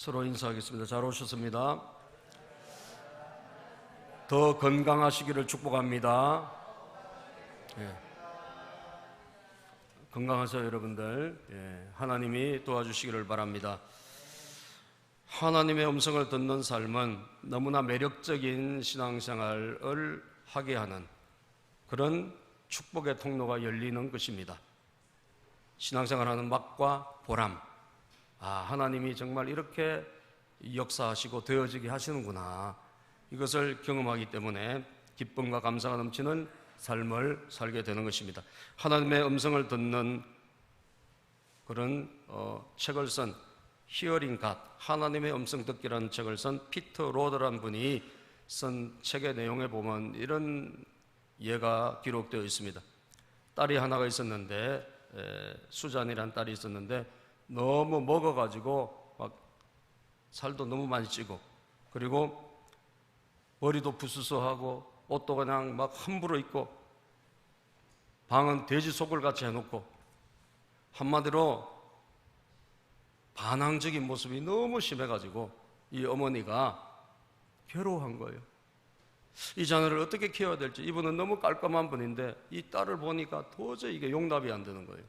서로 인사하겠습니다. 잘 오셨습니다. 더 건강하시기를 축복합니다. 예. 건강하세요, 여러분들. 예. 하나님이 도와주시기를 바랍니다. 하나님의 음성을 듣는 삶은 너무나 매력적인 신앙생활을 하게 하는 그런 축복의 통로가 열리는 것입니다. 신앙생활하는 맛과 보람, 하나님이 정말 이렇게 역사하시고 되어지게 하시는구나, 이것을 경험하기 때문에 기쁨과 감사가 넘치는 삶을 살게 되는 것입니다. 하나님의 음성을 듣는 그런 책을 쓴 히어링 갓, 하나님의 음성 듣기라는 책을 쓴 피터 로더라는 분이 쓴 책의 내용에 보면 이런 예가 기록되어 있습니다. 딸이 하나가 있었는데, 수잔이라는 딸이 있었는데 너무 먹어가지고 막 살도 너무 많이 찌고, 그리고 머리도 부스스하고 옷도 그냥 막 함부로 입고 방은 돼지 속을 같이 해놓고, 한마디로 반항적인 모습이 너무 심해가지고 이 어머니가 괴로워한 거예요. 이 자녀를 어떻게 키워야 될지. 이분은 너무 깔끔한 분인데 이 딸을 보니까 도저히 이게 용납이 안 되는 거예요.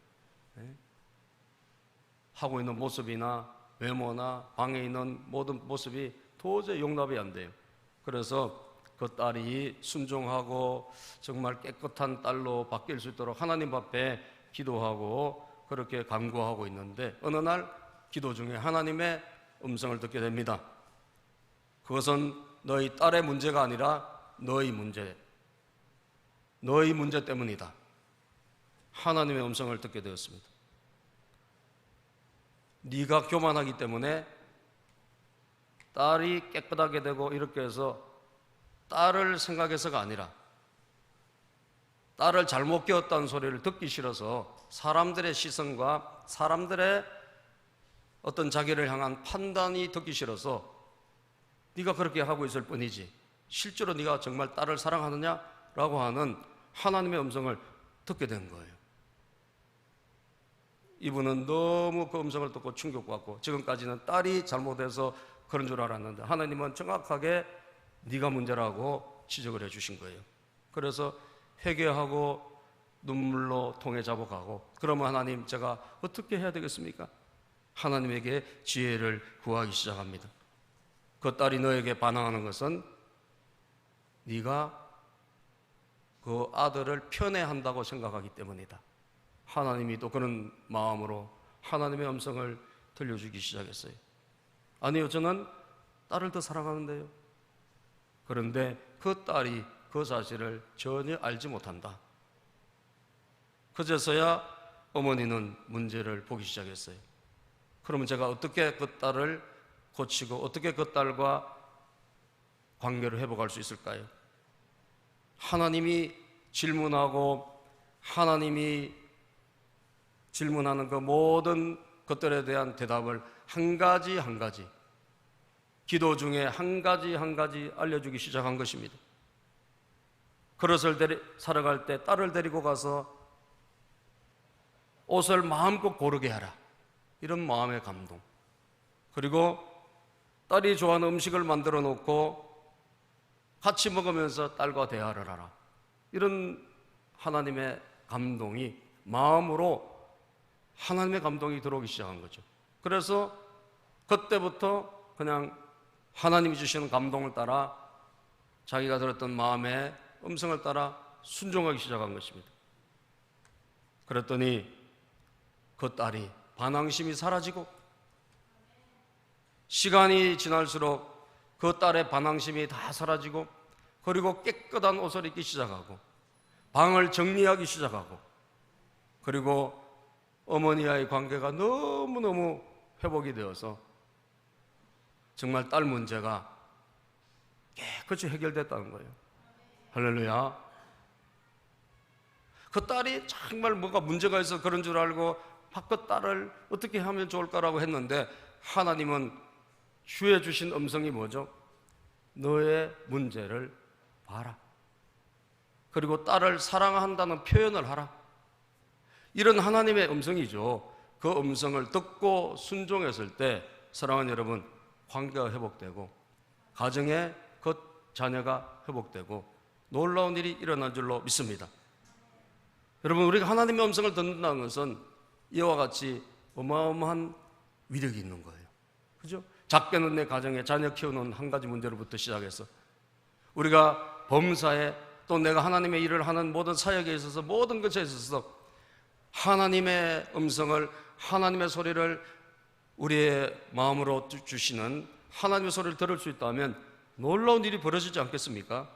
하고 있는 모습이나 외모나 방에 있는 모든 모습이 도저히 용납이 안 돼요. 그래서 그 딸이 순종하고 정말 깨끗한 딸로 바뀔 수 있도록 하나님 앞에 기도하고 그렇게 간구하고 있는데, 어느 날 기도 중에 하나님의 음성을 듣게 됩니다. 그것은 너희 딸의 문제가 아니라 너희 문제 때문이다. 하나님의 음성을 듣게 되었습니다. 네가 교만하기 때문에 딸이 깨끗하게 되고 이렇게 해서 딸을 생각해서가 아니라 딸을 잘못 키웠다는 소리를 듣기 싫어서 사람들의 시선과 사람들의 어떤 자기를 향한 판단이 듣기 싫어서 네가 그렇게 하고 있을 뿐이지 실제로 네가 정말 딸을 사랑하느냐라고 하는 하나님의 음성을 듣게 된 거예요. 이분은 너무 그 음성을 듣고 충격받고, 지금까지는 딸이 잘못해서 그런 줄 알았는데 하나님은 정확하게 네가 문제라고 지적을 해주신 거예요. 그래서 회개하고 눈물로 통해 잡아가고, 그러면 하나님 제가 어떻게 해야 되겠습니까? 하나님에게 지혜를 구하기 시작합니다. 그 딸이 너에게 반항하는 것은 네가 그 아들을 편애한다고 생각하기 때문이다. 하나님이 또 그런 마음으로 하나님의 음성을 들려주기 시작했어요. 아니요, 저는 딸을 더 사랑하는데요. 그런데 그 딸이 그 사실을 전혀 알지 못한다. 그제서야 어머니는 문제를 보기 시작했어요. 그러면 제가 어떻게 그 딸을 고치고 어떻게 그 딸과 관계를 회복할 수 있을까요? 하나님이 질문하고 하나님이 질문하는 그 모든 것들에 대한 대답을 한 가지 한 가지, 기도 중에 한 가지 한 가지 알려주기 시작한 것입니다. 그릇을 사러 때 딸을 데리고 가서 옷을 마음껏 고르게 하라, 이런 마음의 감동. 그리고 딸이 좋아하는 음식을 만들어 놓고 같이 먹으면서 딸과 대화를 하라, 이런 하나님의 감동이 마음으로 하나님의 감동이 들어오기 시작한 거죠. 그래서 그때부터 그냥 하나님이 주시는 감동을 따라 자기가 들었던 마음의 음성을 따라 순종하기 시작한 것입니다. 그랬더니 그 딸이 반항심이 사라지고, 시간이 지날수록 그 딸의 반항심이 다 사라지고, 그리고 깨끗한 옷을 입기 시작하고 방을 정리하기 시작하고, 그리고 어머니와의 관계가 너무너무 회복이 되어서 정말 딸 문제가 깨끗이 해결됐다는 거예요. 할렐루야. 그 딸이 정말 뭐가 문제가 있어 그런 줄 알고 그 딸을 어떻게 하면 좋을까라고 했는데, 하나님은 주에 주신 음성이 뭐죠? 너의 문제를 봐라, 그리고 딸을 사랑한다는 표현을 하라, 이런 하나님의 음성이죠. 그 음성을 듣고 순종했을 때, 사랑하는 여러분, 관계가 회복되고 가정의 그 자녀가 회복되고 놀라운 일이 일어날 줄로 믿습니다. 여러분, 우리가 하나님의 음성을 듣는다는 것은 이와 같이 어마어마한 위력이 있는 거예요. 그죠? 작게는 내 가정에 자녀 키우는 한 가지 문제로부터 시작해서 우리가 범사에 또 내가 하나님의 일을 하는 모든 사역에 있어서 모든 것에 있어서 하나님의 음성을, 하나님의 소리를 우리의 마음으로 주시는 하나님의 소리를 들을 수 있다면 놀라운 일이 벌어지지 않겠습니까?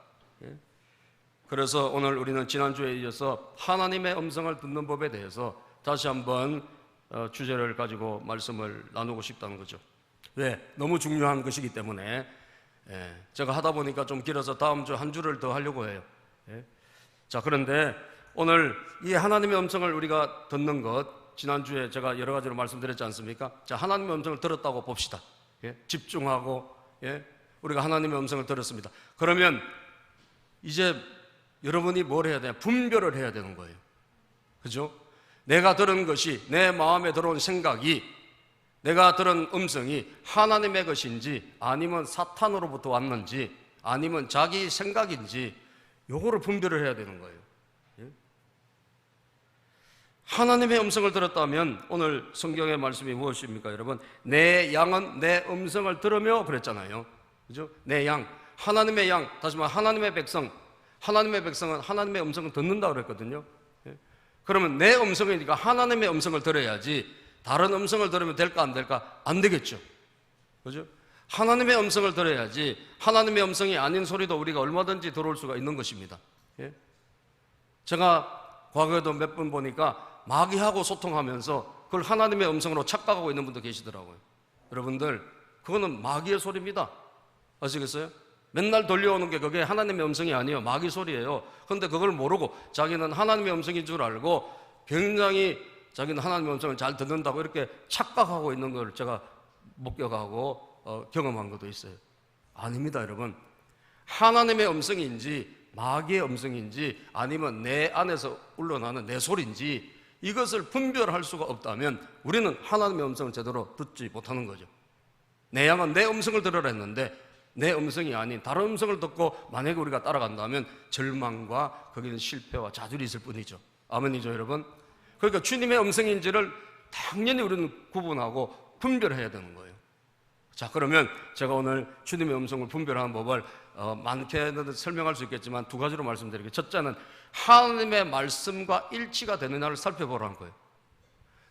그래서 오늘 우리는 지난주에 이어서 하나님의 음성을 듣는 법에 대해서 다시 한번 주제를 가지고 말씀을 나누고 싶다는 거죠. 왜? 너무 중요한 것이기 때문에 제가 하다 보니까 좀 길어서 다음 주 한 주를 더 하려고 해요. 자, 그런데 오늘 이 하나님의 음성을 우리가 듣는 것, 지난주에 제가 여러 가지로 말씀드렸지 않습니까? 자, 하나님의 음성을 들었다고 봅시다. 집중하고 우리가 하나님의 음성을 들었습니다. 그러면 이제 여러분이 뭘 해야 되냐? 분별을 해야 되는 거예요. 그죠? 내가 들은 것이, 내 마음에 들어온 생각이, 내가 들은 음성이 하나님의 것인지 아니면 사탄으로부터 왔는지 아니면 자기 생각인지 요거를 분별을 해야 되는 거예요. 하나님의 음성을 들었다면 오늘 성경의 말씀이 무엇입니까, 여러분? 내 양은 내 음성을 들으며 그랬잖아요. 그죠? 내 양, 하나님의 양, 다시 말해 하나님의 백성, 하나님의 백성은 하나님의 음성을 듣는다고 그랬거든요. 그러면 내 음성이니까 하나님의 음성을 들어야지 다른 음성을 들으면 될까 안 될까? 안 되겠죠. 그죠? 하나님의 음성을 들어야지 하나님의 음성이 아닌 소리도 우리가 얼마든지 들어올 수가 있는 것입니다. 제가 과거에도 몇 번 보니까 마귀하고 소통하면서 그걸 하나님의 음성으로 착각하고 있는 분도 계시더라고요. 여러분들, 그거는 마귀의 소리입니다. 아시겠어요? 맨날 들려오는 게 그게 하나님의 음성이 아니에요. 마귀 소리예요. 그런데 그걸 모르고 자기는 하나님의 음성인 줄 알고 굉장히 자기는 하나님의 음성을 잘 듣는다고 이렇게 착각하고 있는 걸 제가 목격하고 경험한 것도 있어요. 아닙니다, 여러분. 하나님의 음성인지 마귀의 음성인지 아니면 내 안에서 울러나는 내 소리인지 이것을 분별할 수가 없다면 우리는 하나님의 음성을 제대로 듣지 못하는 거죠. 내 양은 내 음성을 들으라 했는데 내 음성이 아닌 다른 음성을 듣고 만약에 우리가 따라간다면 절망과 거기는 실패와 좌절이 있을 뿐이죠. 아멘이죠, 여러분? 그러니까 주님의 음성인지를 당연히 우리는 구분하고 분별해야 되는 거예요. 자, 그러면 제가 오늘 주님의 음성을 분별하는 법을 많게는 설명할 수 있겠지만 두 가지로 말씀드릴게요. 첫째는 하나님의 말씀과 일치가 되느냐를 살펴보라는 거예요.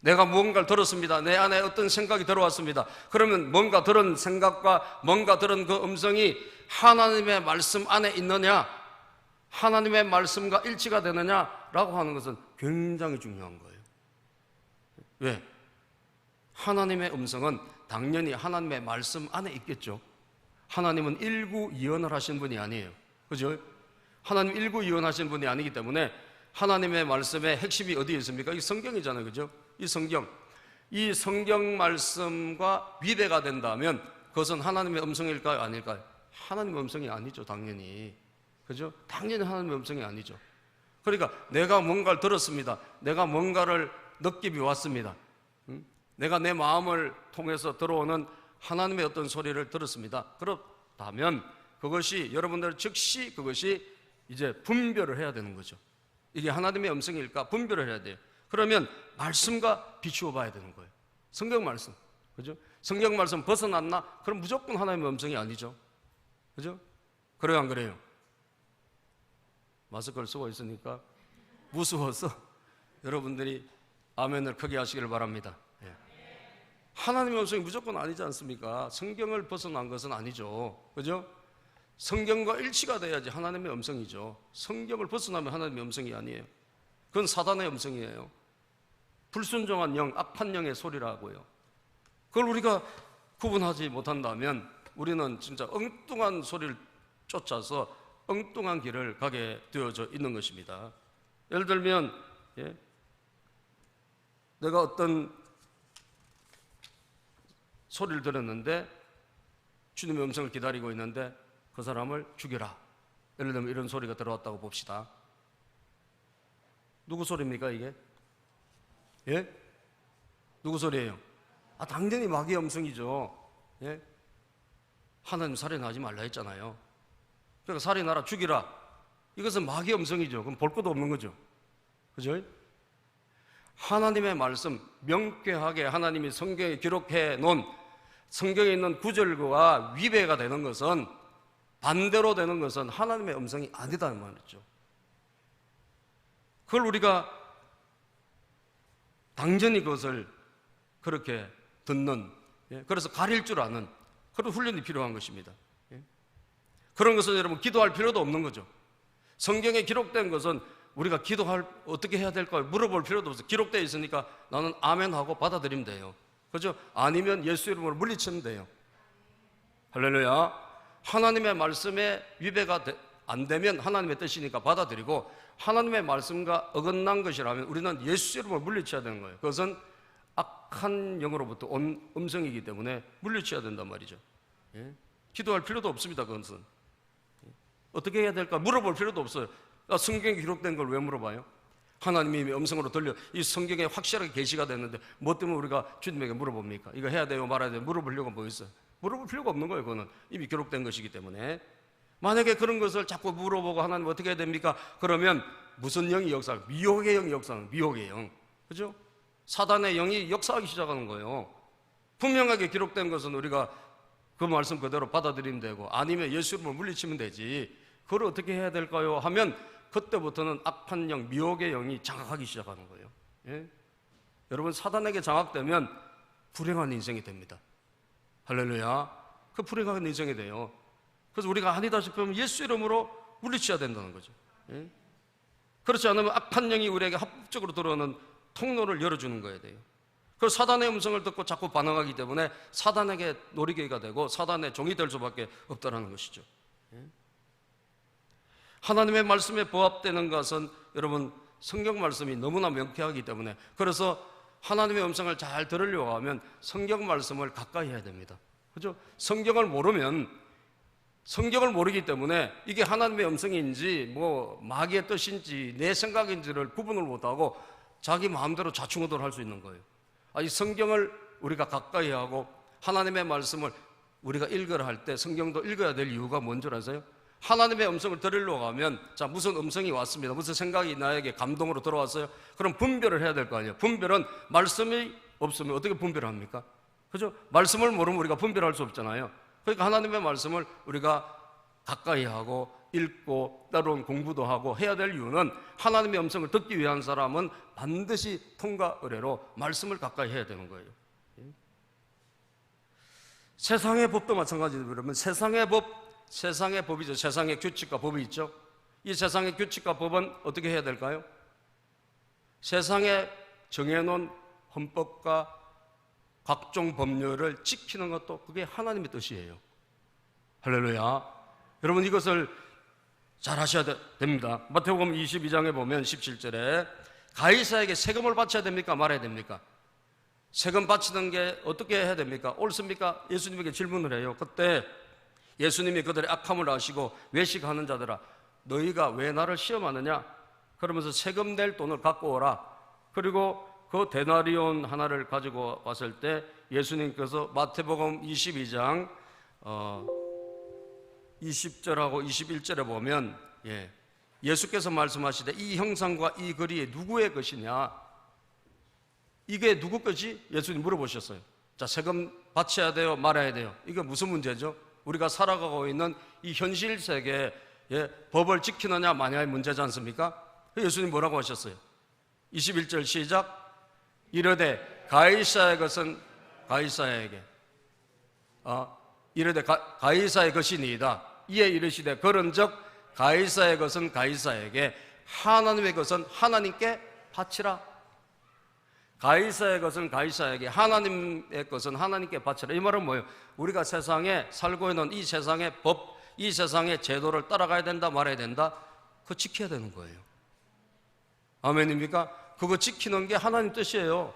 내가 무언가를 들었습니다. 내 안에 어떤 생각이 들어왔습니다. 그러면 뭔가 들은 생각과 뭔가 들은 그 음성이 하나님의 말씀 안에 있느냐, 하나님의 말씀과 일치가 되느냐라고 하는 것은 굉장히 중요한 거예요. 왜? 하나님의 음성은 당연히 하나님의 말씀 안에 있겠죠. 하나님은 일구이언을 하신 분이 아니에요. 그죠? 하나님 일구이언하신 분이 아니기 때문에 하나님의 말씀의 핵심이 어디에 있습니까? 이 성경이잖아요. 그죠? 이 성경 말씀과 위배가 된다면 그것은 하나님의 음성일까요? 아닐까요? 하나님의 음성이 아니죠, 당연히. 그죠? 당연히 하나님의 음성이 아니죠. 그러니까 내가 뭔가를 들었습니다. 내가 뭔가를 느낌이 왔습니다. 내가 내 마음을 통해서 들어오는 하나님의 어떤 소리를 들었습니다. 그렇다면 그것이 여러분들 즉시 그것이 이제 분별을 해야 되는 거죠. 이게 하나님의 음성일까 분별을 해야 돼요. 그러면 말씀과 비추어 봐야 되는 거예요. 성경 말씀, 그죠? 성경 말씀 벗어났나? 그럼 무조건 하나님의 음성이 아니죠. 그죠? 그래요, 안 그래요? 마스크를 쓰고 있으니까 무서워서 여러분들이 아멘을 크게 하시기를 바랍니다. 하나님의 음성이 무조건 아니지 않습니까? 성경을 벗어난 것은 아니죠. 그죠? 성경과 일치가 돼야지 하나님의 음성이죠. 성경을 벗어나면 하나님의 음성이 아니에요. 그건 사단의 음성이에요. 불순종한 영, 악한 영의 소리라고요. 그걸 우리가 구분하지 못한다면 우리는 진짜 엉뚱한 소리를 쫓아서 엉뚱한 길을 가게 되어져 있는 것입니다. 예를 들면 내가 어떤 소리를 들었는데 주님의 음성을 기다리고 있는데 그 사람을 죽여라. 예를 들면 이런 소리가 들어왔다고 봅시다. 누구 소리입니까 이게? 누구 소리예요? 당연히 마귀의 음성이죠. 하나님 살인하지 말라 했잖아요. 그러니까 살인하라, 죽이라. 이것은 마귀의 음성이죠. 그럼 볼 것도 없는 거죠. 그죠? 하나님의 말씀, 명쾌하게 하나님이 성경에 기록해 놓은 성경에 있는 구절과 위배가 되는 것은, 반대로 되는 것은 하나님의 음성이 아니다는 말이죠. 그걸 우리가 당연히 그것을 그렇게 듣는, 그래서 가릴 줄 아는 그런 훈련이 필요한 것입니다. 그런 것은 여러분 기도할 필요도 없는 거죠. 성경에 기록된 것은 우리가 어떻게 해야 될까요? 물어볼 필요도 없어요. 기록되어 있으니까 나는 아멘하고 받아들이면 돼요. 그죠? 아니면 예수 이름으로 물리치면 돼요. 할렐루야. 하나님의 말씀에 위배가 안 되면 하나님의 뜻이니까 받아들이고, 하나님의 말씀과 어긋난 것이라면 우리는 예수 이름으로 물리쳐야 되는 거예요. 그것은 악한 영으로부터 온 음성이기 때문에 물리쳐야 된단 말이죠. 기도할 필요도 없습니다. 그것은 어떻게 해야 될까 물어볼 필요도 없어요. 성경에 기록된 걸 왜 물어봐요? 하나님이 음성으로 들려 이 성경에 확실하게 계시가 됐는데 뭐 때문에 우리가 주님에게 물어봅니까? 이거 해야 돼요 말아야 돼요? 물어볼 필요가 뭐 있어요? 물어볼 필요가 없는 거예요. 그거는 이미 기록된 것이기 때문에. 만약에 그런 것을 자꾸 물어보고 하나님 어떻게 해야 됩니까? 그러면 무슨 영이 역사하고, 미혹의 영이 역사하는, 미혹의 영, 그죠? 사단의 영이 역사하기 시작하는 거예요. 분명하게 기록된 것은 우리가 그 말씀 그대로 받아들이면 되고, 아니면 예수 이름으로 물리치면 되지. 그걸 어떻게 해야 될까요? 하면 그때부터는 악한 영, 미혹의 영이 장악하기 시작하는 거예요. 예? 여러분, 사단에게 장악되면 불행한 인생이 됩니다. 할렐루야. 그 불행한 인생이 돼요. 그래서 우리가 아니다 싶으면 예수 이름으로 물리쳐야 된다는 거죠. 예? 그렇지 않으면 악한 영이 우리에게 합법적으로 들어오는 통로를 열어주는 거야 돼요. 그 사단의 음성을 듣고 자꾸 반응하기 때문에 사단에게 놀이개가 되고 사단의 종이 될 수밖에 없다는 것이죠. 하나님의 말씀에 부합되는 것은 여러분 성경 말씀이 너무나 명쾌하기 때문에, 그래서 하나님의 음성을 잘 들으려고 하면 성경 말씀을 가까이 해야 됩니다. 그죠? 성경을 모르기 때문에 이게 하나님의 음성인지 뭐 마귀의 뜻인지 내 생각인지를 구분을 못하고 자기 마음대로 좌충우돌 할 수 있는 거예요. 이 성경을 우리가 가까이 하고 하나님의 말씀을 우리가 읽으라 할 때 성경도 읽어야 될 이유가 뭔 줄 아세요? 하나님의 음성을 들으려고 하면, 자, 무슨 음성이 왔습니다. 무슨 생각이 나에게 감동으로 들어왔어요. 그럼 분별을 해야 될 거 아니에요. 분별은 말씀이 없으면 어떻게 분별을 합니까? 그죠? 말씀을 모르면 우리가 분별할 수 없잖아요. 그러니까 하나님의 말씀을 우리가 가까이 하고 읽고 때로는 공부도 하고 해야 될 이유는, 하나님의 음성을 듣기 위한 사람은 반드시 통과 의례로 말씀을 가까이 해야 되는 거예요. 세상의 법도 마찬가지로, 그러면 세상의 법이죠. 세상의 규칙과 법이 있죠. 이 세상의 규칙과 법은 어떻게 해야 될까요? 세상에 정해놓은 헌법과 각종 법률을 지키는 것도 그게 하나님의 뜻이에요. 할렐루야. 여러분, 이것을 잘 하셔야 됩니다. 마태복음 22장에 보면 17절에 가이사에게 세금을 바쳐야 됩니까? 말아야 됩니까? 세금 바치는 게 어떻게 해야 됩니까? 옳습니까? 예수님에게 질문을 해요. 그때 예수님이 그들의 악함을 아시고, 외식하는 자들아 너희가 왜 나를 시험하느냐? 그러면서 세금 낼 돈을 갖고 오라. 그리고 그 데나리온 하나를 가지고 왔을 때 예수님께서 마태복음 22장 20절하고 21절에 보면 예수께서 말씀하시되 이 형상과 이 글이 누구의 것이냐? 이게 누구 것이? 예수님 물어보셨어요. 자, 세금 바쳐야 돼요? 말아야 돼요? 이게 무슨 문제죠? 우리가 살아가고 있는 이 현실 세계에 법을 지키느냐 마냐의 문제지 않습니까? 예수님 뭐라고 하셨어요? 21절 시작. 이르되 가이사의 것은 가이사에게, 이르되 가이사의 것이니이다. 이에 이르시되 그런즉 가이사의 것은 가이사에게, 하나님의 것은 하나님께 바치라. 가이사의 것은 가이사에게, 하나님의 것은 하나님께 바치라. 이 말은 뭐예요? 우리가 세상에 살고 있는 이 세상의 법, 이 세상의 제도를 따라가야 된다, 말아야 된다, 그거 지켜야 되는 거예요. 아멘입니까? 그거 지키는 게 하나님 뜻이에요.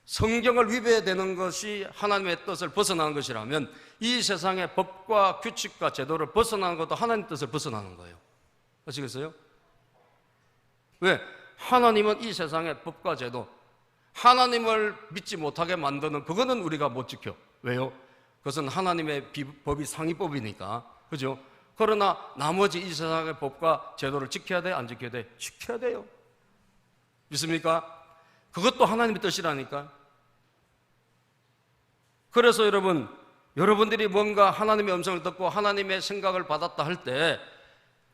성경을 위배되는 것이 하나님의 뜻을 벗어나는 것이라면, 이 세상의 법과 규칙과 제도를 벗어나는 것도 하나님 뜻을 벗어나는 거예요. 아시겠어요? 왜? 하나님은 이 세상의 법과 제도, 하나님을 믿지 못하게 만드는 그거는 우리가 못 지켜. 왜요? 그것은 하나님의 법이 상위법이니까. 그죠? 그러나 나머지 이 세상의 법과 제도를 지켜야 돼? 안 지켜야 돼? 지켜야 돼요. 믿습니까? 그것도 하나님의 뜻이라니까. 그래서 여러분들이 뭔가 하나님의 음성을 듣고 하나님의 생각을 받았다 할 때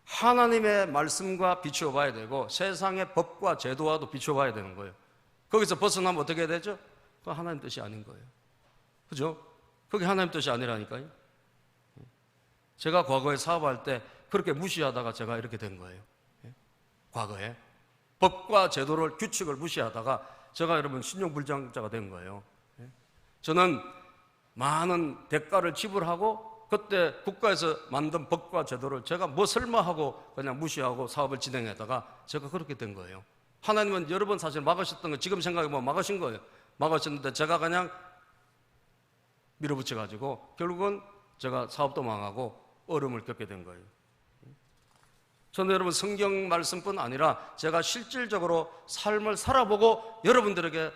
하나님의 말씀과 비추어 봐야 되고 세상의 법과 제도와도 비추어 봐야 되는 거예요. 거기서 벗어나면 어떻게 해야 되죠? 그건 하나님 뜻이 아닌 거예요. 그죠? 그게 하나님 뜻이 아니라니까요. 제가 과거에 사업할 때 그렇게 무시하다가 제가 이렇게 된 거예요. 과거에 법과 제도를, 규칙을 무시하다가 제가 신용불량자가 된 거예요. 저는 많은 대가를 지불하고 그때 국가에서 만든 법과 제도를 제가 뭐 설마 하고 그냥 무시하고 사업을 진행하다가 제가 그렇게 된 거예요. 하나님은 여러 번 사실 막으셨던 거 지금 생각해보면 막으신 거예요. 막으셨는데 제가 그냥 밀어붙여가지고 결국은 제가 사업도 망하고 어려움을 겪게 된 거예요. 저는 여러분 성경 말씀뿐 아니라 제가 실질적으로 삶을 살아보고 여러분들에게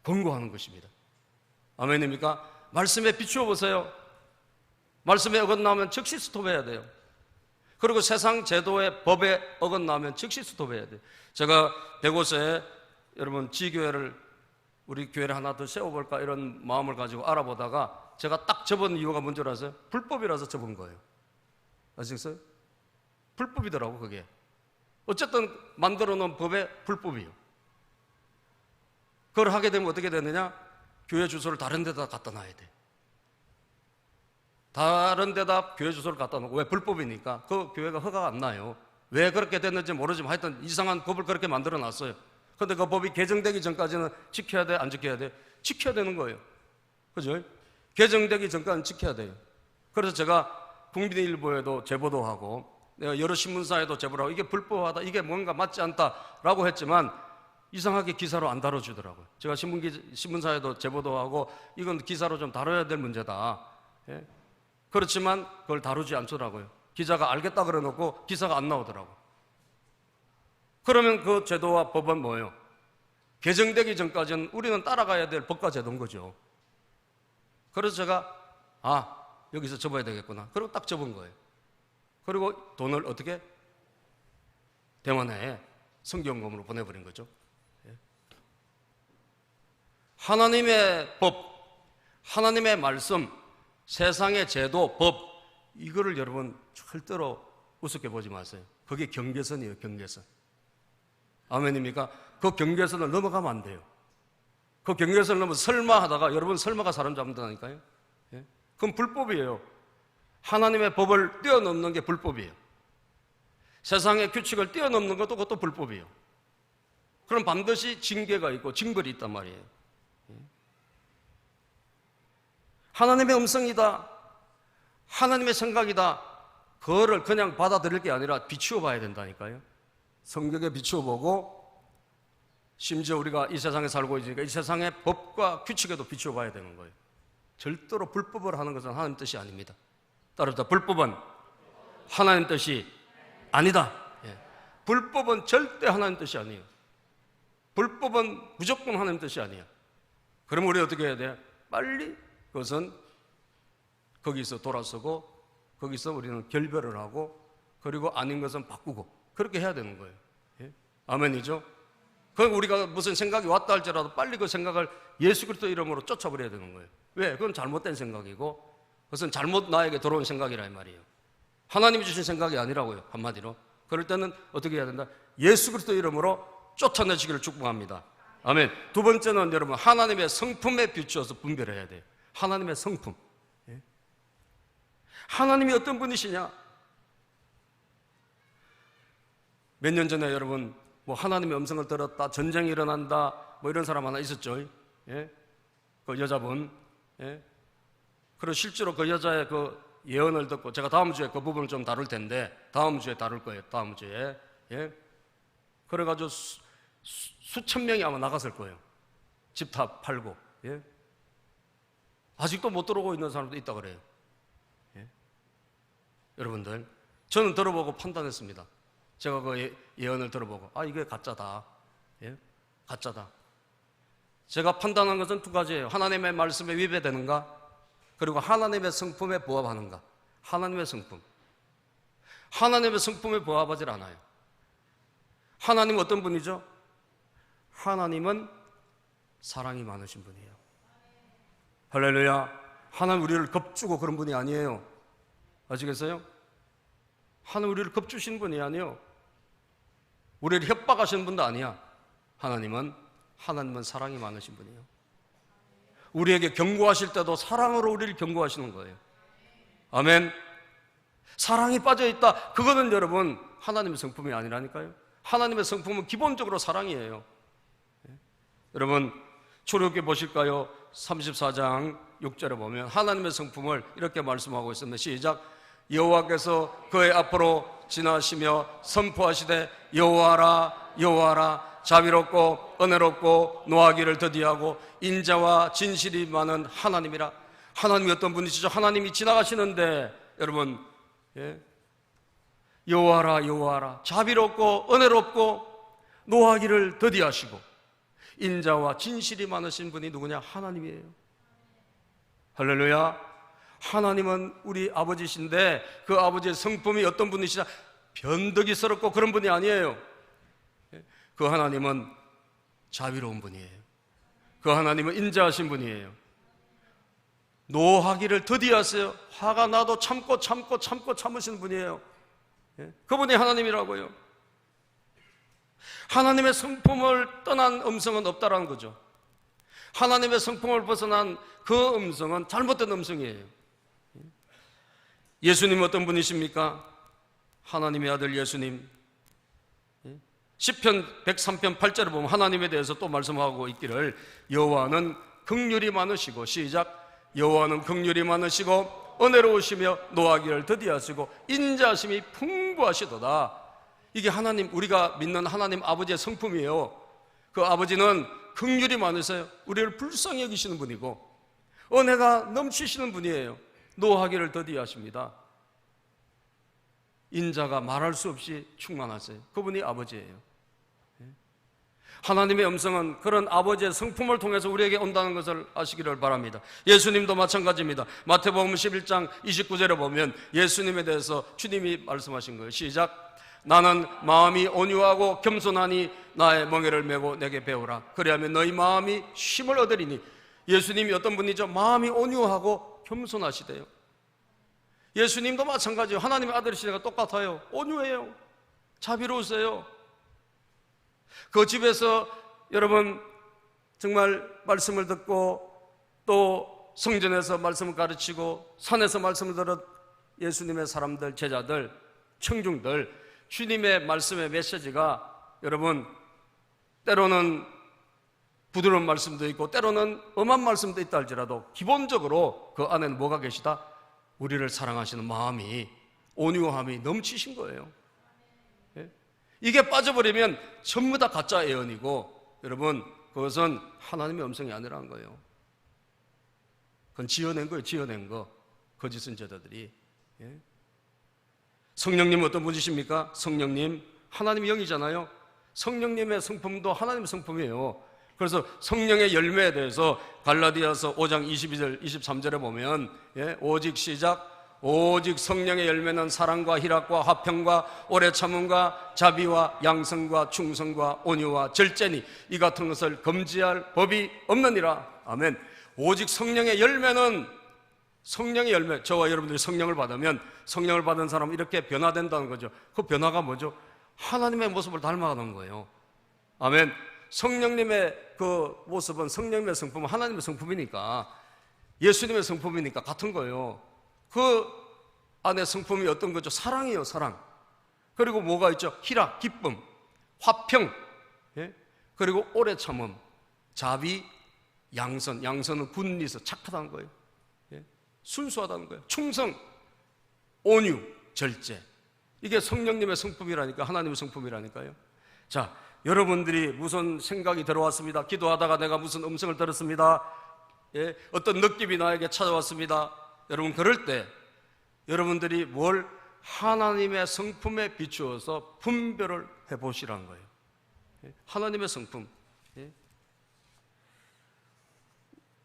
권고하는 것입니다. 아멘입니까? 말씀에 비추어 보세요. 말씀에 어긋나면 즉시 스톱해야 돼요. 그리고 세상 제도의 법에 어긋나면 즉시 스톱해야 돼요. 제가 대구에 여러분 지교회를 우리 교회를 하나 더 세워볼까 이런 마음을 가지고 알아보다가 제가 딱 접은 이유가 뭔지 아세요? 불법이라서 접은 거예요. 아시겠어요? 불법이더라고 그게. 어쨌든 만들어 놓은 법의 불법이에요. 그걸 하게 되면 어떻게 되느냐? 교회 주소를 다른 데다 갖다 놔야 돼. 다른 데다 교회 주소를 갖다 놓고. 왜? 불법이니까. 그 교회가 허가가 안 나요. 왜 그렇게 됐는지 모르지만 하여튼 이상한 법을 그렇게 만들어 놨어요. 그런데 그 법이 개정되기 전까지는 지켜야 돼? 안 지켜야 돼? 지켜야 되는 거예요. 그죠? 개정되기 전까지는 지켜야 돼요. 그래서 제가 국민일보에도 제보도 하고 내가 여러 신문사에도 제보를 하고 이게 불법하다, 이게 뭔가 맞지 않다라고 했지만 이상하게 기사로 안 다뤄주더라고요. 제가 신문사에도 제보도 하고 이건 기사로 좀 다뤄야 될 문제다. 예? 그렇지만 그걸 다루지 않더라고요. 기자가 알겠다 그래 놓고 기사가 안 나오더라고요. 그러면 그 제도와 법은 뭐예요? 개정되기 전까지는 우리는 따라가야 될 법과 제도인 거죠. 그래서 제가 여기서 접어야 되겠구나. 그리고 딱 접은 거예요. 그리고 돈을 어떻게? 대만에 성경금으로 보내버린 거죠. 하나님의 법, 하나님의 말씀, 세상의 제도, 법, 이거를 여러분 절대로 우습게 보지 마세요. 그게 경계선이에요, 경계선. 아멘입니까? 그 경계선을 넘어가면 안 돼요. 그 경계선을 넘어 설마 하다가 여러분 설마가 사람 잡는다니까요. 그건 불법이에요. 하나님의 법을 뛰어넘는 게 불법이에요. 세상의 규칙을 뛰어넘는 것도 그것도 불법이에요. 그럼 반드시 징계가 있고 징벌이 있단 말이에요. 하나님의 음성이다, 하나님의 생각이다, 그거를 그냥 받아들일 게 아니라 비추어 봐야 된다니까요. 성경에 비추어 보고 심지어 우리가 이 세상에 살고 있으니까 이 세상의 법과 규칙에도 비추어 봐야 되는 거예요. 절대로 불법을 하는 것은 하나님 뜻이 아닙니다. 따라서 불법은 하나님 뜻이 아니다. 불법은 절대 하나님 뜻이 아니에요. 불법은 무조건 하나님 뜻이 아니에요. 그럼 우리 어떻게 해야 돼요? 빨리 그것은 거기서 돌아서고 거기서 우리는 결별을 하고 그리고 아닌 것은 바꾸고 그렇게 해야 되는 거예요. 아멘이죠? 그럼 우리가 무슨 생각이 왔다 할지라도 빨리 그 생각을 예수 그리스도 이름으로 쫓아버려야 되는 거예요. 왜? 그건 잘못된 생각이고 그것은 잘못 나에게 들어온 생각이라 이 말이에요. 하나님이 주신 생각이 아니라고요, 한마디로. 그럴 때는 어떻게 해야 된다? 예수 그리스도 이름으로 쫓아내시기를 축복합니다. 아멘. 두 번째는 여러분 하나님의 성품에 비추어서 분별해야 돼요. 하나님의 성품. 하나님이 어떤 분이시냐? 몇 년 전에 여러분 뭐 하나님의 음성을 들었다, 전쟁이 일어난다, 뭐 이런 사람 하나 있었죠. 그 여자분. 그리고 실제로 그 여자의 그 예언을 듣고 제가 다음 주에 그 부분을 좀 다룰 텐데 다음 주에 다룰 거예요. 다음 주에. 그래가지고 수천 명이 아마 나갔을 거예요. 집 다 팔고. 아직도 못 들어오고 있는 사람도 있다 그래요. 여러분들, 저는 들어보고 판단했습니다. 제가 그 예언을 들어보고 이게 가짜다. 가짜다. 제가 판단한 것은 두 가지예요. 하나님의 말씀에 위배되는가? 그리고 하나님의 성품에 부합하는가? 하나님의 성품. 하나님의 성품에 부합하지 않아요. 하나님은 어떤 분이죠? 하나님은 사랑이 많으신 분이에요. 할렐루야. 하나님 우리를 겁주고 그런 분이 아니에요. 아시겠어요? 하나님 우리를 겁주신 분이 아니에요. 우리를 협박하시는 분도 아니야. 하나님은 사랑이 많으신 분이에요. 우리에게 경고하실 때도 사랑으로 우리를 경고하시는 거예요. 아멘. 사랑이 빠져있다. 그거는 여러분 하나님의 성품이 아니라니까요. 하나님의 성품은 기본적으로 사랑이에요. 여러분 출애굽기 보실까요? 34장 6절에 보면 하나님의 성품을 이렇게 말씀하고 있습니다. 시작. 여호와께서 그의 앞으로 지나시며 선포하시되 여호와라 여호와라 자비롭고 은혜롭고 노하기를 더디하고 인자와 진실이 많은 하나님이라. 하나님이 어떤 분이시죠? 하나님이 지나가시는데 여러분 여호와라 여호와라 자비롭고 은혜롭고 노하기를 더디하시고 인자와 진실이 많으신 분이 누구냐? 하나님이에요. 할렐루야. 하나님은 우리 아버지신데 그 아버지의 성품이 어떤 분이시냐? 변덕이스럽고 그런 분이 아니에요. 그 하나님은 자비로운 분이에요. 그 하나님은 인자하신 분이에요. 노하기를 더디하세요. 화가 나도 참고 참으시는 분이에요. 그분이 하나님이라고요. 하나님의 성품을 떠난 음성은 없다라는 거죠. 하나님의 성품을 벗어난 그 음성은 잘못된 음성이에요. 예수님 어떤 분이십니까? 하나님의 아들 예수님. 시편 103편 8절에 보면 하나님에 대해서 또 말씀하고 있기를 여호와는 긍휼이 많으시고 시작. 여호와는 긍휼이 많으시고 은혜로우시며 노하기를 더디하시고 인자하심이 풍부하시도다. 이게 하나님, 우리가 믿는 하나님 아버지의 성품이에요. 그 아버지는 긍휼이 많으세요. 우리를 불쌍히 여기시는 분이고 은혜가 넘치시는 분이에요. 노하기를 더디하십니다. 인자가 말할 수 없이 충만하세요. 그분이 아버지예요. 하나님의 음성은 그런 아버지의 성품을 통해서 우리에게 온다는 것을 아시기를 바랍니다. 예수님도 마찬가지입니다. 마태복음 11장 29절에 보면 예수님에 대해서 주님이 말씀하신 거예요. 시작. 나는 마음이 온유하고 겸손하니 나의 멍에를 메고 내게 배우라. 그리하면 너희 마음이 쉼을 얻으리니. 예수님이 어떤 분이죠? 마음이 온유하고 겸손하시대요. 예수님도 마찬가지예요. 하나님의 아들이시니까 똑같아요. 온유해요. 자비로우세요. 그 집에서 여러분 정말 말씀을 듣고 또 성전에서 말씀을 가르치고 산에서 말씀을 들은 예수님의 사람들, 제자들, 청중들, 주님의 말씀의 메시지가 여러분 때로는 부드러운 말씀도 있고 때로는 엄한 말씀도 있다 할지라도 기본적으로 그 안에는 뭐가 계시다? 우리를 사랑하시는 마음이, 온유함이 넘치신 거예요. 이게 빠져버리면 전부 다 가짜 예언이고 여러분 그것은 하나님의 음성이 아니라는 거예요. 그건 지어낸 거예요. 지어낸 거. 거짓 선지자들이. 성령님 어떤 분이십니까? 성령님 하나님의 영이잖아요. 성령님의 성품도 하나님의 성품이에요. 그래서 성령의 열매에 대해서 갈라디아서 5장 22절 23절에 보면 오직 시작. 오직 성령의 열매는 사랑과 희락과 화평과 오래 참음과 자비와 양성과 충성과 온유와 절제니 이 같은 것을 금지할 법이 없느니라. 아멘. 오직 성령의 열매는, 성령의 열매, 저와 여러분들이 성령을 받으면 성령을 받은 사람은 이렇게 변화된다는 거죠. 그 변화가 뭐죠? 하나님의 모습을 닮아가는 거예요. 아멘. 성령님의 그 모습은, 성령님의 성품은 하나님의 성품이니까, 예수님의 성품이니까 같은 거예요. 그 안에 성품이 어떤 거죠? 사랑이에요. 사랑. 그리고 뭐가 있죠? 희락, 기쁨, 화평, 그리고 오래 참음, 자비, 양선. 양선은 군리서 착하다는 거예요. 순수하다는 거예요. 충성, 온유, 절제. 이게 성령님의 성품이라니까, 하나님의 성품이라니까요. 자, 여러분들이 무슨 생각이 들어왔습니다. 기도하다가 내가 무슨 음성을 들었습니다. 어떤 느낌이 나에게 찾아왔습니다. 여러분 그럴 때 여러분들이 뭘 하나님의 성품에 비추어서 분별을 해보시라는 거예요. 하나님의 성품.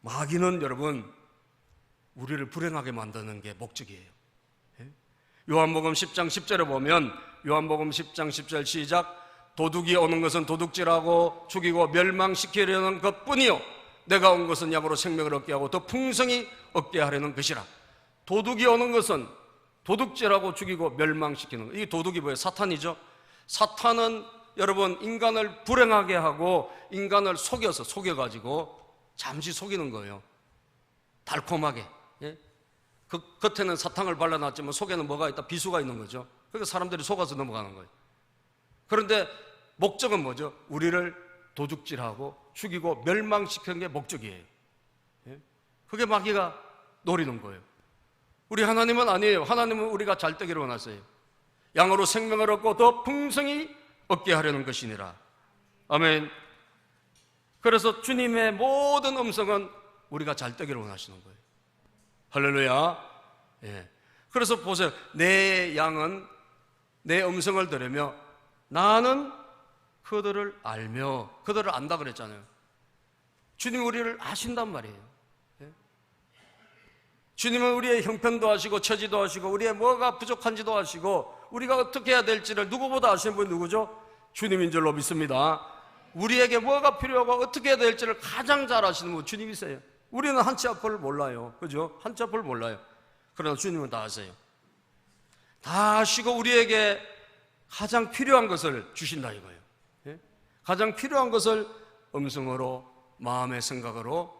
마귀는 여러분 우리를 불행하게 만드는 게 목적이에요. 요한복음 10장 10절에 보면, 요한복음 10장 10절 시작. 도둑이 오는 것은 도둑질하고 죽이고 멸망시키려는 것뿐이요 내가 온 것은 양으로 생명을 얻게 하고 더 풍성히 얻게 하려는 것이라. 도둑이 오는 것은 도둑질하고 죽이고 멸망시키는 것. 이 도둑이 뭐예요? 사탄이죠. 사탄은 여러분 인간을 불행하게 하고 인간을 속여가지고 잠시 속이는 거예요. 달콤하게. 예? 그 겉에는 사탕을 발라놨지만 속에는 뭐가 있다? 비수가 있는 거죠. 그러니까 사람들이 속아서 넘어가는 거예요. 그런데 목적은 뭐죠? 우리를 도둑질하고 죽이고 멸망시키는 게 목적이에요. 예? 그게 마귀가 노리는 거예요. 우리 하나님은 아니에요. 하나님은 우리가 잘 되기를 원하세요. 양으로 생명을 얻고 더 풍성히 얻게 하려는 것이니라. 아멘. 그래서 주님의 모든 음성은 우리가 잘 되기를 원하시는 거예요. 할렐루야. 예. 그래서 보세요. 내 양은 내 음성을 들으며 나는 그들을 알며, 그들을 안다 그랬잖아요. 주님이 우리를 아신단 말이에요. 예? 주님은 우리의 형편도 아시고 처지도 아시고 우리의 뭐가 부족한지도 아시고 우리가 어떻게 해야 될지를 누구보다 아시는 분이 누구죠? 주님인 줄로 믿습니다. 우리에게 뭐가 필요하고 어떻게 해야 될지를 가장 잘 아시는 분 주님이세요. 우리는 한치 앞을 몰라요. 그죠? 한치 앞을 몰라요. 그러나 주님은 다 아세요. 다 아시고 우리에게 가장 필요한 것을 주신다 이거예요. 예? 가장 필요한 것을 음성으로, 마음의 생각으로,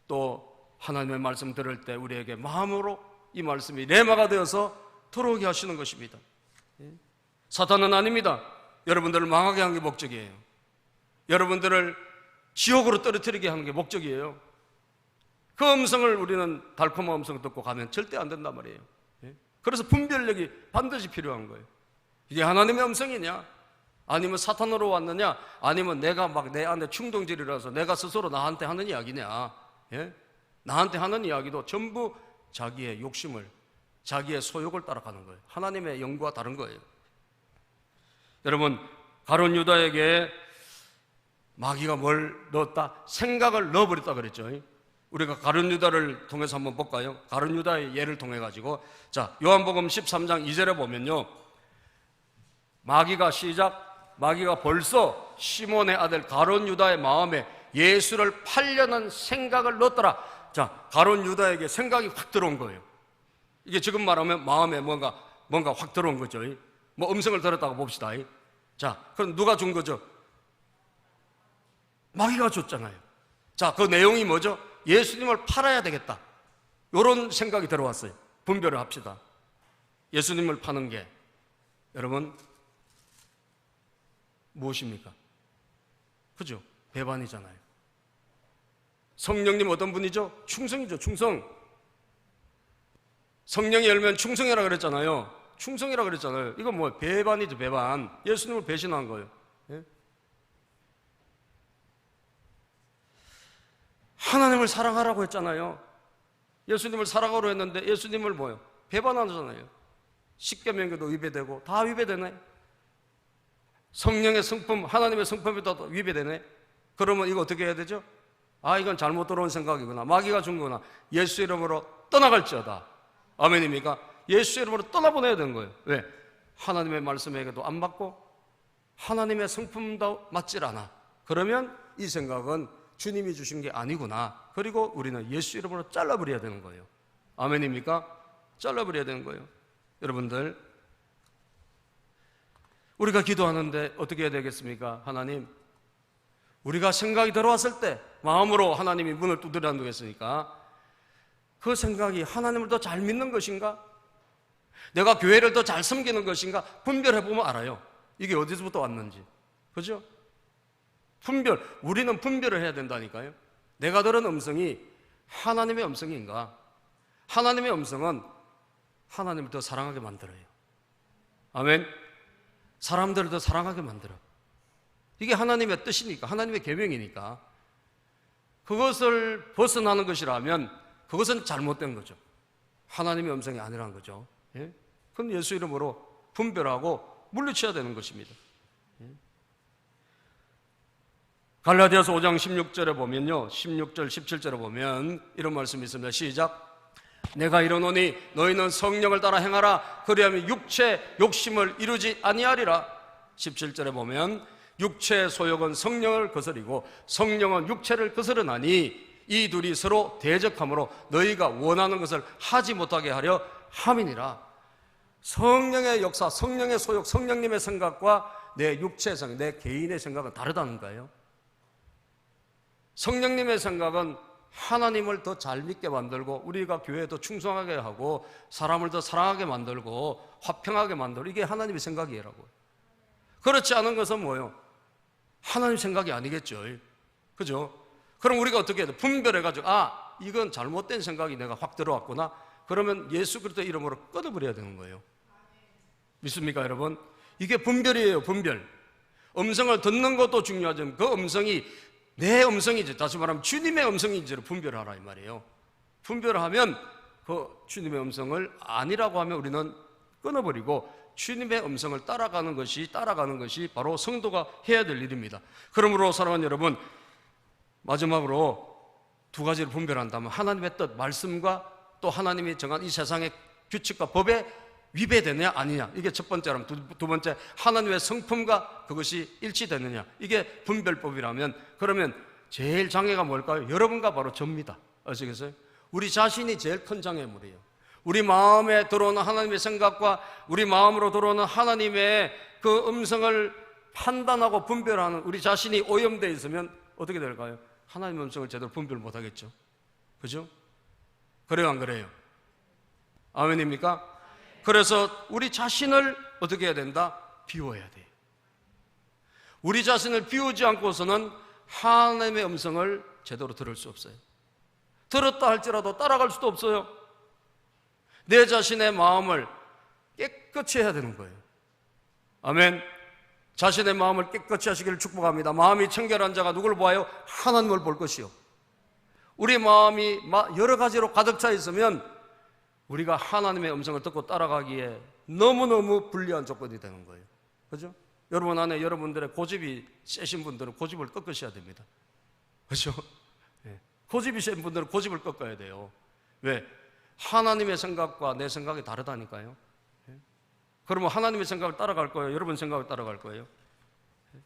또 하나님의 말씀 들을 때 우리에게 마음으로 이 말씀이 레마가 되어서 들어오게 하시는 것입니다. 예? 사탄은 아닙니다. 여러분들을 망하게 하는 게 목적이에요. 여러분들을 지옥으로 떨어뜨리게 하는 게 목적이에요. 그 음성을 우리는 달콤한 음성을 듣고 가면 절대 안 된단 말이에요. 예? 그래서 분별력이 반드시 필요한 거예요. 이게 하나님의 음성이냐, 아니면 사탄으로 왔느냐, 아니면 내가 막 내 안에 충동질이라서 내가 스스로 나한테 하는 이야기냐. 예? 나한테 하는 이야기도 전부 자기의 욕심을, 자기의 소욕을 따라가는 거예요. 하나님의 영과 다른 거예요. 여러분, 가룟 유다에게 마귀가 뭘 넣었다? 생각을 넣어버렸다 그랬죠. 우리가 가룟 유다를 통해서 한번 볼까요? 가룟 유다의 예를 통해 가지고, 자, 요한복음 13장 2절에 보면요, 마귀가 벌써 시몬의 아들 가룟 유다의 마음에 예수를 팔려는 생각을 넣었더라. 자, 가룟 유다에게 생각이 확 들어온 거예요. 이게 지금 말하면 마음에 뭔가 확 들어온 거죠. 뭐 음성을 들었다고 봅시다. 자, 그럼 누가 준 거죠? 마귀가 줬잖아요. 자, 그 내용이 뭐죠? 예수님을 팔아야 되겠다, 이런 생각이 들어왔어요. 분별을 합시다. 예수님을 파는 게 여러분 무엇입니까? 그죠? 배반이잖아요. 성령님 어떤 분이죠? 충성이죠. 충성. 성령이 열면 충성이라 그랬잖아요. 충성이라 그랬잖아요. 이건 뭐 배반이죠. 배반. 예수님을 배신한 거예요. 예? 하나님을 사랑하라고 했잖아요. 예수님을 사랑하라고 했는데 예수님을 뭐요? 배반하잖아요. 십계명에도 위배되고 다 위배되네. 성령의 성품, 하나님의 성품에도 위배되네. 그러면 이거 어떻게 해야 되죠? 아, 이건 잘못 들어온 생각이구나, 마귀가 준 거구나. 예수 이름으로 떠나갈지어다. 아멘입니까? 예수 이름으로 떠나보내야 되는 거예요. 왜? 하나님의 말씀에게도 안 맞고 하나님의 성품도 맞질 않아. 그러면 이 생각은 주님이 주신 게 아니구나. 그리고 우리는 예수 이름으로 잘라버려야 되는 거예요. 아멘입니까? 잘라버려야 되는 거예요. 여러분들, 우리가 기도하는데 어떻게 해야 되겠습니까? 하나님, 우리가 생각이 들어왔을 때 마음으로 하나님이 문을 두드려 놓겠으니까 그 생각이 하나님을 더 잘 믿는 것인가? 내가 교회를 더 잘 섬기는 것인가? 분별해보면 알아요. 이게 어디서부터 왔는지. 그죠? 우리는 분별을 해야 된다니까요. 내가 들은 음성이 하나님의 음성인가? 하나님의 음성은 하나님을 더 사랑하게 만들어요. 아멘. 사람들을 더 사랑하게 만들어. 이게 하나님의 뜻이니까, 하나님의 계명이니까. 그것을 벗어나는 것이라면 그것은 잘못된 거죠. 하나님의 음성이 아니라는 거죠. 예? 그럼 예수 이름으로 분별하고 물리쳐야 되는 것입니다. 예? 갈라디아서 5장 16절에 보면요, 16절 17절에 보면 이런 말씀이 있습니다. 시작. 내가 이르노니 너희는 성령을 따라 행하라. 그리하면 육체 욕심을 이루지 아니하리라. 17절에 보면 육체의 소욕은 성령을 거스리고 성령은 육체를 거스르나니 이 둘이 서로 대적함으로 너희가 원하는 것을 하지 못하게 하려 함이니라. 성령의 역사, 성령의 소욕, 성령님의 생각과 내 육체의 생각, 내 개인의 생각은 다르다는 거예요. 성령님의 생각은 하나님을 더 잘 믿게 만들고 우리가 교회에 더 충성하게 하고 사람을 더 사랑하게 만들고 화평하게 만들고, 이게 하나님의 생각이라고. 그렇지 않은 것은 뭐예요? 하나님 생각이 아니겠죠. 그죠? 그럼 우리가 어떻게 해야 돼? 분별해가지고 이건 잘못된 생각이 내가 확 들어왔구나. 그러면 예수 그리스도 이름으로 끊어버려야 되는 거예요. 믿습니까 여러분? 이게 분별이에요. 분별. 음성을 듣는 것도 중요하지만 그 음성이 내 음성이지, 다시 말하면 주님의 음성인지를 분별하라 이 말이에요. 분별하면 그 주님의 음성을 아니라고 하면 우리는 끊어버리고 주님의 음성을 따라가는 것이 바로 성도가 해야 될 일입니다. 그러므로 사랑하는 여러분, 마지막으로 두 가지를 분별한다면 하나님의 뜻, 말씀과 또 하나님이 정한 이 세상의 규칙과 법에 위배되느냐 아니냐, 이게 첫 번째라면 두 번째 하나님의 성품과 그것이 일치되느냐, 이게 분별법이라면, 그러면 제일 장애가 뭘까요? 여러분과 바로 저입니다. 아시겠어요? 우리 자신이 제일 큰 장애물이에요. 우리 마음에 들어오는 하나님의 생각과 우리 마음으로 들어오는 하나님의 그 음성을 판단하고 분별하는 우리 자신이 오염되어 있으면 어떻게 될까요? 하나님의 음성을 제대로 분별 못하겠죠. 그죠? 그래요 안 그래요? 아멘입니까? 그래서 우리 자신을 어떻게 해야 된다? 비워야 돼요. 우리 자신을 비우지 않고서는 하나님의 음성을 제대로 들을 수 없어요. 들었다 할지라도 따라갈 수도 없어요. 내 자신의 마음을 깨끗이 해야 되는 거예요. 아멘. 자신의 마음을 깨끗이 하시기를 축복합니다. 마음이 청결한 자가 누굴 보아요? 하나님을 볼 것이요. 우리 마음이 여러 가지로 가득 차 있으면 우리가 하나님의 음성을 듣고 따라가기에 너무너무 불리한 조건이 되는 거예요. 그죠? 여러분 안에 여러분들의 고집이 세신 분들은 고집을 꺾으셔야 됩니다. 그죠? 네. 고집이 센 분들은 고집을 꺾어야 돼요. 왜? 하나님의 생각과 내 생각이 다르다니까요. 네. 그러면 하나님의 생각을 따라갈 거예요? 여러분 생각을 따라갈 거예요? 네.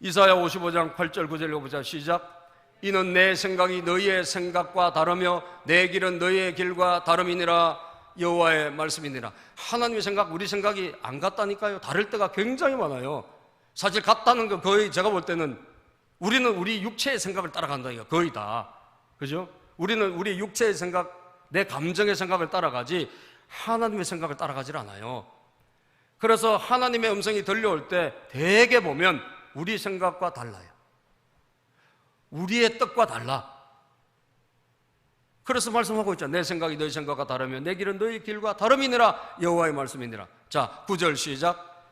이사야 55장 8절 9절 읽어보자. 시작. 이는 내 생각이 너희의 생각과 다르며 내 길은 너희의 길과 다름이니라. 여호와의 말씀이니라. 하나님의 생각, 우리 생각이 안 같다니까요. 다를 때가 굉장히 많아요. 사실 같다는 거 거의 제가 볼 때는 우리는 우리 육체의 생각을 따라간다니까, 거의 다. 그죠? 우리는 우리 육체의 생각, 내 감정의 생각을 따라가지 하나님의 생각을 따라가질 않아요. 그래서 하나님의 음성이 들려올 때 대개 보면 우리 생각과 달라요. 우리의 뜻과 달라. 그래서 말씀하고 있죠. 내 생각이 너희 생각과 다르며 내 길은 너희 길과 다름이니라. 여호와의 말씀이니라. 자, 9절 시작.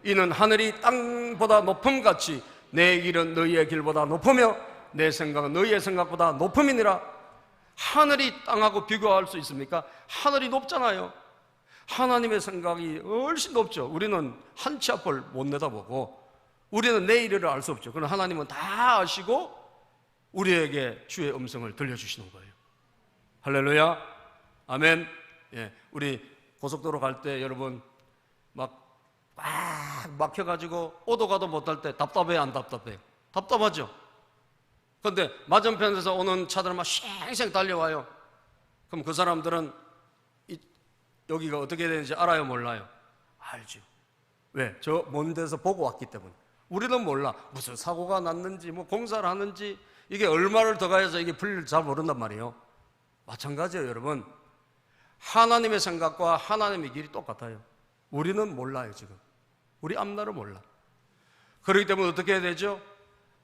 이는 하늘이 땅보다 높음같이 내 길은 너희의 길보다 높으며 내 생각은 너희의 생각보다 높음이니라. 하늘이 땅하고 비교할 수 있습니까? 하늘이 높잖아요. 하나님의 생각이 훨씬 높죠. 우리는 한 치 앞을 못 내다보고 우리는 내일을 알 수 없죠. 그러나 하나님은 다 아시고 우리에게 주의 음성을 들려주시는 거예요. 할렐루야. 아멘. 예, 우리 고속도로 갈 때 여러분 꽉 막혀가지고 오도 가도 못할 때 답답해요, 안 답답해요? 답답하죠. 그런데 맞은편에서 오는 차들은 막 쉥쉥 달려와요. 그럼 그 사람들은 여기가 어떻게 되는지 알아요, 몰라요? 알죠. 왜? 저 먼 데서 보고 왔기 때문에. 우리는 몰라. 무슨 사고가 났는지 뭐 공사를 하는지 이게 얼마를 더 가야지 이게 풀릴지 잘 모른단 말이에요. 마찬가지예요, 여러분. 하나님의 생각과 하나님의 길이 똑같아요. 우리는 몰라요, 지금. 우리 앞날을 몰라. 그렇기 때문에 어떻게 해야 되죠?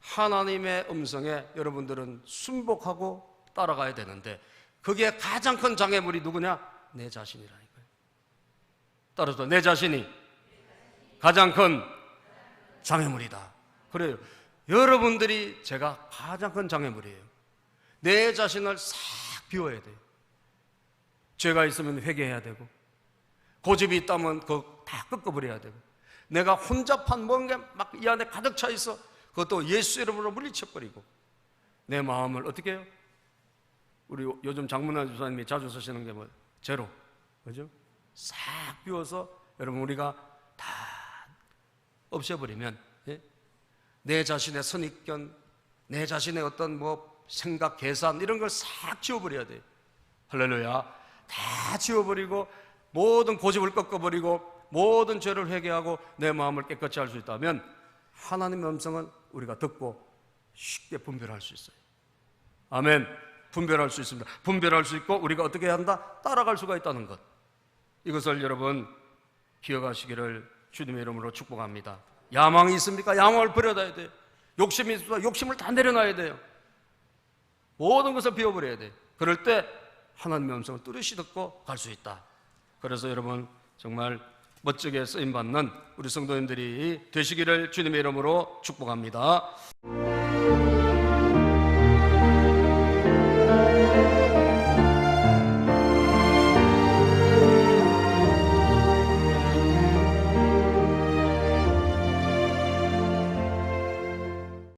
하나님의 음성에 여러분들은 순복하고 따라가야 되는데 그게 가장 큰 장애물이 누구냐? 내 자신이라니까요. 따라서 내 자신이 가장 큰 장애물이다. 그래요. 여러분들이 제가 가장 큰 장애물이에요. 내 자신을 싹 비워야 돼요. 죄가 있으면 회개해야 되고 고집이 있다면 그거 다 꺾어버려야 되고 내가 혼잡한 뭔가 막 이 안에 가득 차 있어. 그것도 예수 이름으로 물리쳐버리고 내 마음을 어떻게 해요? 우리 요즘 장문환 주사님이 자주 쓰시는 게 뭐 제로, 그죠? 싹 비워서 여러분 우리가 다 없애버리면, 예? 내 자신의 선입견, 내 자신의 어떤 뭐 생각, 계산 이런 걸 싹 지워버려야 돼요. 할렐루야. 다 지워버리고 모든 고집을 꺾어버리고 모든 죄를 회개하고 내 마음을 깨끗이 할 수 있다면 하나님의 음성은 우리가 듣고 쉽게 분별할 수 있어요. 아멘. 분별할 수 있습니다. 분별할 수 있고 우리가 어떻게 한다? 따라갈 수가 있다는 것. 이것을 여러분 기억하시기를 주님의 이름으로 축복합니다. 야망이 있습니까? 야망을 버려야 돼요. 욕심이 있습니까? 욕심을 다 내려놔야 돼요. 모든 것을 비워버려야 돼요. 그럴 때 하나님의 음성을 뚜렷이 듣고 갈 수 있다. 그래서 여러분 정말 멋지게 쓰임받는 우리 성도님들이 되시기를 주님의 이름으로 축복합니다.